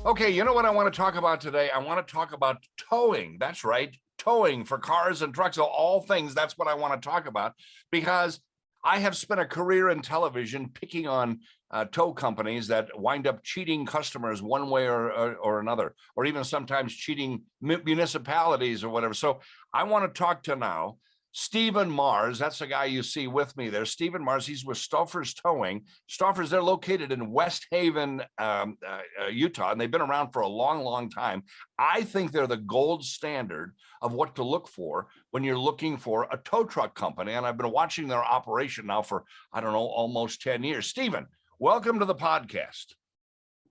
Okay, you know what I want to talk about today? I want to talk about towing. That's right, towing for cars and trucks, so all things. That's what I want to talk about because I have spent a career in television picking on tow companies that wind up cheating customers one way or another, or even sometimes cheating municipalities or whatever. So I want to talk to now Stephen Mars. That's the guy you see with me there. Stephen Mars, he's with Stauffer's Towing. Stauffer's, they're located in West Haven, Utah, and they've been around for a long, long time. I think they're the gold standard of what to look for when you're looking for a tow truck company. And I've been watching their operation now for, I don't know, almost 10 years. Stephen, welcome to the podcast.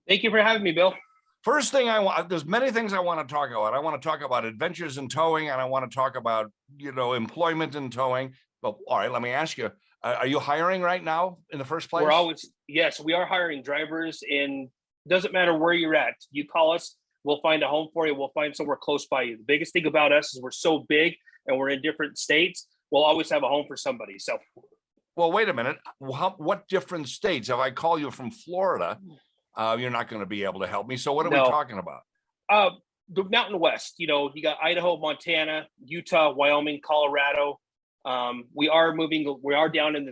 Thank you for having me, Bill. First thing I want, there's many things I want to talk about. I want to talk about adventures in towing, and I want to talk about, employment in towing. But all right, let me ask you, are you hiring right now in the first place? Yes, we are hiring drivers doesn't matter where you're at. You call us, we'll find a home for you. We'll find somewhere close by you. The biggest thing about us is we're so big and we're in different states. We'll always have a home for somebody. So, well, wait a minute. What different states? If I call you from Florida, you're not going to be able to help me. So what are we talking about? The Mountain West, you got Idaho, Montana, Utah, Wyoming, Colorado. We are moving down in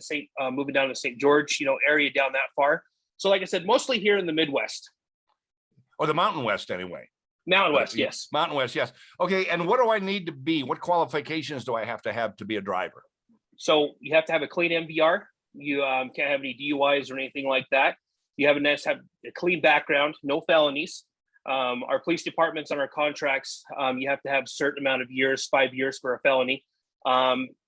moving down to St. George, area down that far. So like I said, mostly here in the Midwest. Or the Mountain West anyway. Mountain West, yes. Mountain West, yes. Okay, and what do I need to be? What qualifications do I have to be a driver? So you have to have a clean MVR. You can't have any DUIs or anything like that. You have a clean background, no felonies. Our police departments on our contracts, you have to have a certain amount of years, 5 years for a felony.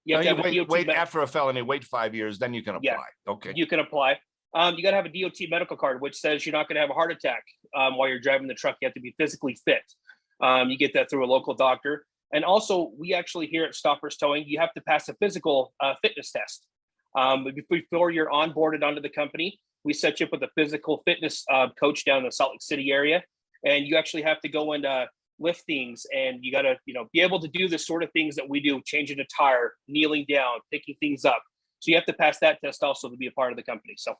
Wait after a felony, wait 5 years, then you can apply. Yeah, okay. You can apply. You got to have a DOT medical card, which says you're not going to have a heart attack while you're driving the truck. You have to be physically fit. You get that through a local doctor. And also, we actually here at Stauffer's Towing, you have to pass a physical fitness test. Before you're onboarded onto the company, we set you up with a physical fitness coach down in the Salt Lake City area. And you actually have to go and lift things. And you got to, be able to do the sort of things that we do, changing a tire, kneeling down, picking things up. So you have to pass that test also to be a part of the company. So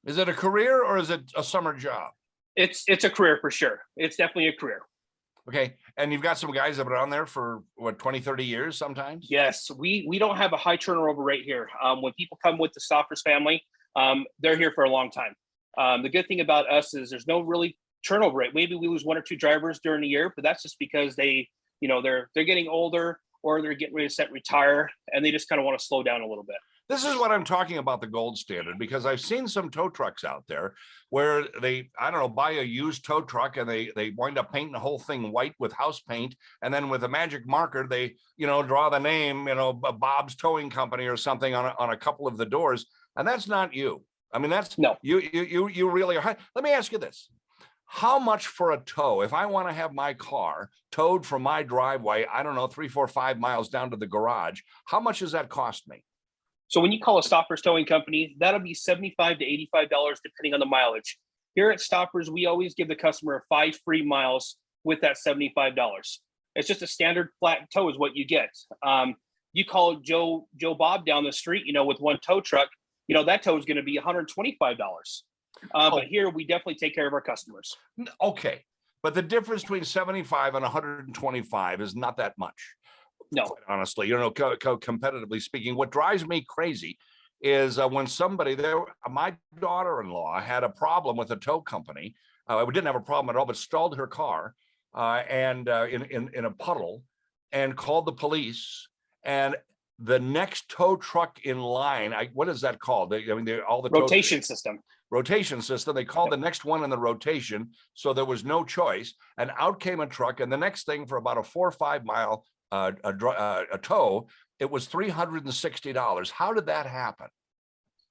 is it a career or is it a summer job? It's a career for sure. It's definitely a career. Okay. And you've got some guys that have been on there for 20, 30 years sometimes? Yes. We don't have a high turnover rate here. When people come with the Stauffer's family, they're here for a long time. The good thing about us is there's no really turnover rate. Maybe we lose one or two drivers during the year, but that's just because they're getting older or they're getting ready to retire and they just kind of want to slow down a little bit. This is what I'm talking about, the gold standard, because I've seen some tow trucks out there where they, buy a used tow truck and they wind up painting the whole thing white with house paint. And then with a magic marker, they, draw the name, Bob's Towing Company or something on a couple of the doors. And that's not you. I mean, that's no, you really are. Let me ask you this. How much for a tow? If I want to have my car towed from my driveway, 3, 4, 5 miles down to the garage, how much does that cost me? So when you call a Stauffer's Towing Company, that'll be $75 to $85 depending on the mileage. Here at Stauffer's, we always give the customer 5 free miles with that $75. It's just a standard flat tow is what you get. You call Joe Bob down the street, with one tow truck, that tow is going to be $125. But here we definitely take care of our customers. Okay. But the difference between 75 and 125 is not that much. No, quite honestly, competitively speaking, what drives me crazy is when my daughter-in-law had a problem with a tow company. We didn't have a problem at all, but stalled her car and in a puddle and called the police. And the next tow truck in line, what is that called? All the rotation system. Rotation system. They called the next one in the rotation, so there was no choice. And out came a truck, and the next thing for about a 4 or 5 mile a tow, it was $360. How did that happen?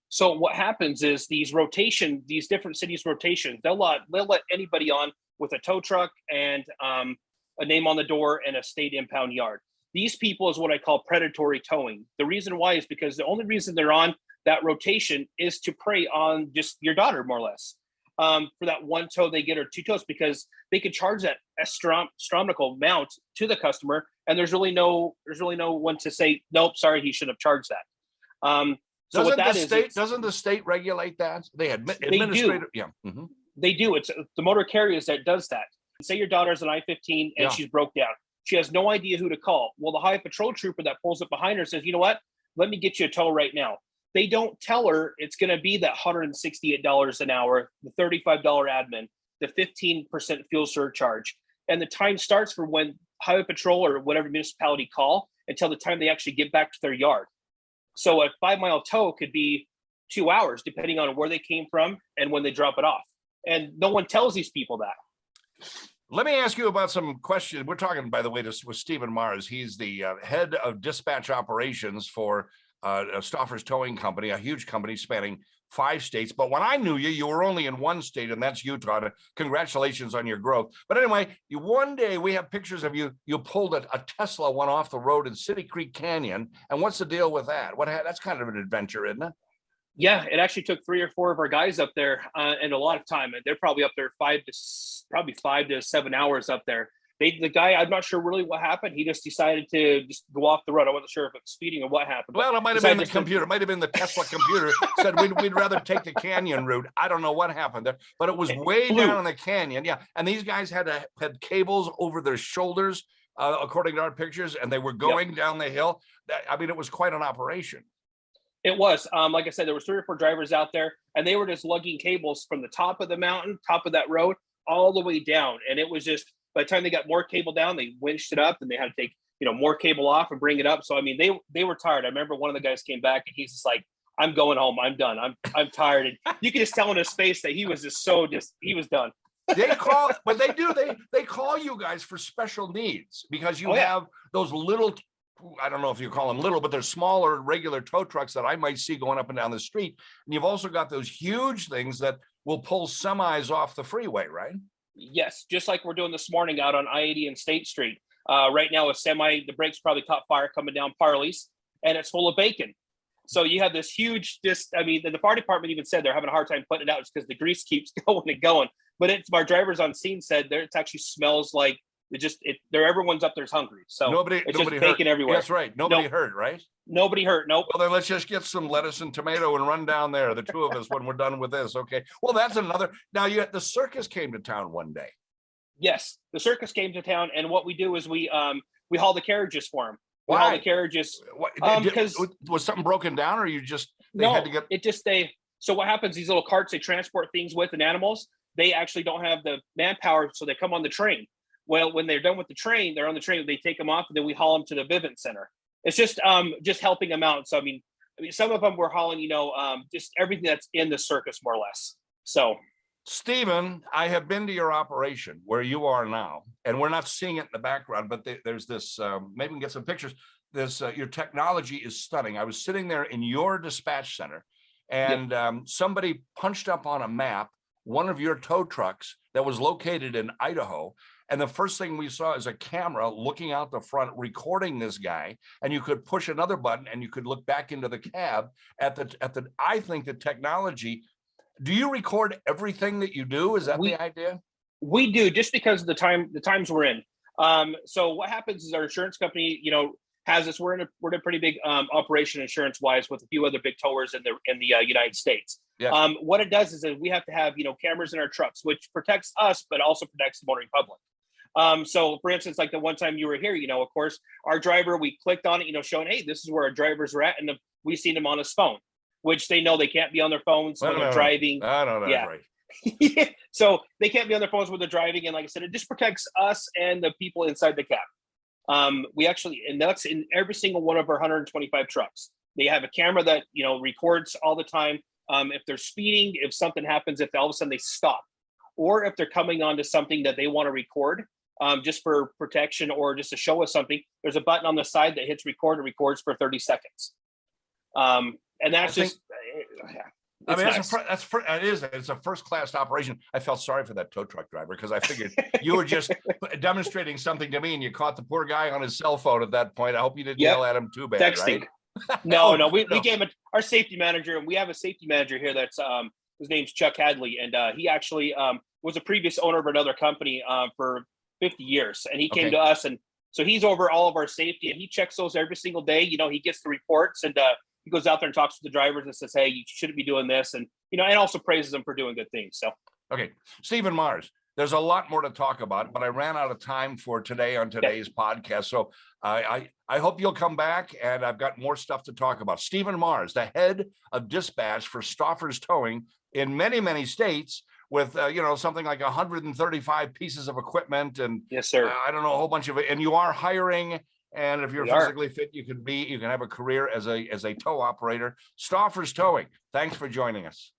So what happens is these different cities rotations, they'll let anybody on with a tow truck and a name on the door and a state impound yard. These people is what I call predatory towing. The reason why is because the only reason they're on that rotation is to prey on just your daughter, more or less. For that one tow they get or two tows, because they could charge that astronomical amount to the customer, and there's really no one to say nope, sorry, he should have charged that. Doesn't the state regulate that? They administrative, yeah. Mm-hmm. They do. It's the motor carriers that does that. Say your daughter's an I-15 and she's broke down. She has no idea who to call. Well, the highway patrol trooper that pulls up behind her says, you know what? Let me get you a tow right now. They don't tell her it's going to be that $168 an hour, the $35 admin, the 15% fuel surcharge. And the time starts from when highway patrol or whatever municipality call until the time they actually get back to their yard. So a 5-mile tow could be 2 hours, depending on where they came from and when they drop it off. And no one tells these people that. Let me ask you about some questions. We're talking, by the way, with Stephen Mars. He's the head of dispatch operations for Stauffer's Towing Company, a huge company spanning 5 states. But when I knew you, you were only in one state, and that's Utah. Congratulations on your growth. But anyway, one day we have pictures of you. You pulled a Tesla one off the road in City Creek Canyon. And what's the deal with that? That's kind of an adventure, isn't it? Yeah, it actually took 3 or 4 of our guys up there and a lot of time. They're probably up there 5 to 7 hours up there. The guy, I'm not sure really what happened. He just decided to just go off the road. I wasn't sure if it was speeding or what happened. Well, it might have been the computer. It might have been the Tesla computer said we'd rather take the canyon route. I don't know what happened there, but it was way down in the canyon. Yeah, and these guys had cables over their shoulders, according to our pictures, and they were going down the hill. I mean, it was quite an operation. It was. Like I said, there were 3 or 4 drivers out there, and they were just lugging cables from the top of the mountain, top of that road, all the way down. And it was just, by the time they got more cable down, they winched it up, and they had to take, more cable off and bring it up. So, I mean, they were tired. I remember one of the guys came back, and he's just like, I'm going home. I'm done. I'm tired. And you could just tell in his face that he was he was done. They call you guys for special needs because you have those little, I don't know if you call them little, but they're smaller regular tow trucks that I might see going up and down the street. And you've also got those huge things that will pull semis off the freeway, right? Yes, just like we're doing this morning out on I-80 and State Street. Right now, a semi, the brakes probably caught fire coming down Parley's, and it's full of bacon. So you have this huge, the fire department even said they're having a hard time putting it out just because the grease keeps going and going. But our drivers on scene said it actually smells like everyone's up there's hungry. So nobody just hurt. bacon everywhere. That's right. Nobody hurt, right? Nobody hurt. Nope. Well, then let's just get some lettuce and tomato and run down there, the 2 of us, when we're done with this. Okay. Well, that's another. Now, the circus came to town one day. Yes, the circus came to town, and what we do is we haul the carriages for them. We Why? haul the carriages Because was something broken down, or had to get? So what happens? These little carts they transport things with and animals. They actually don't have the manpower, so they come on the train. Well, when they're done with the train, they're on the train. They take them off, and then we haul them to the Vivint Center. It's just helping them out. So I mean, some of them we're hauling, just everything that's in the circus, more or less. So, Stephen, I have been to your operation where you are now, and we're not seeing it in the background, but there's this. Maybe we can get some pictures. Your technology is stunning. I was sitting there in your dispatch center, and somebody punched up on a map one of your tow trucks that was located in Idaho. And the first thing we saw is a camera looking out the front, recording this guy. And you could push another button and you could look back into the cab I think the technology. Do you record everything that you do? Is that the idea? We do, just because of the times we're in. So what happens is our insurance company, has us. We're in a pretty big operation insurance wise with a few other big towers in the United States. Yeah. What it does is that we have to have cameras in our trucks, which protects us, but also protects the motoring public. So for instance, like the one time you were here, of course, our driver, we clicked on it, showing, hey, this is where our drivers are at, and we seen them on his phone, which they know they can't be on their phones when they're driving. I don't know. Yeah. Right. So they can't be on their phones when they're driving, and like I said, it just protects us and the people inside the cab. We actually, and that's in every single one of our 125 trucks. They have a camera that records all the time. If they're speeding, if something happens, if all of a sudden they stop, or if they're coming onto something that they want to record, just for protection or just to show us something, there's a button on the side that hits record and records for 30 seconds. And that's it's a first-class operation. I felt sorry for that tow truck driver because I figured you were just demonstrating something to me, and you caught the poor guy on his cell phone at that point. I hope you didn't yell at him too bad. Texting. Right? No. We gave it our safety manager, and we have a safety manager here that's his name's Chuck Hadley, and he actually was a previous owner of another company for 50 years, and he came to us, and so he's over all of our safety, and he checks those every single day. He gets the reports, and he goes out there and talks to the drivers and says, hey, you shouldn't be doing this, and and also praises them for doing good things. So Okay, Stephen Mars. There's a lot more to talk about, but I ran out of time for today on today's podcast. So I hope you'll come back, and I've got more stuff to talk about. Stephen Mars, the head of dispatch for Stauffer's Towing in many states, with something like 135 pieces of equipment, and Yes, sir. I don't know, a whole bunch of it. And you are hiring. And if you're We are. physically fit, you can have a career as a tow operator. Stauffer's Towing. Thanks for joining us.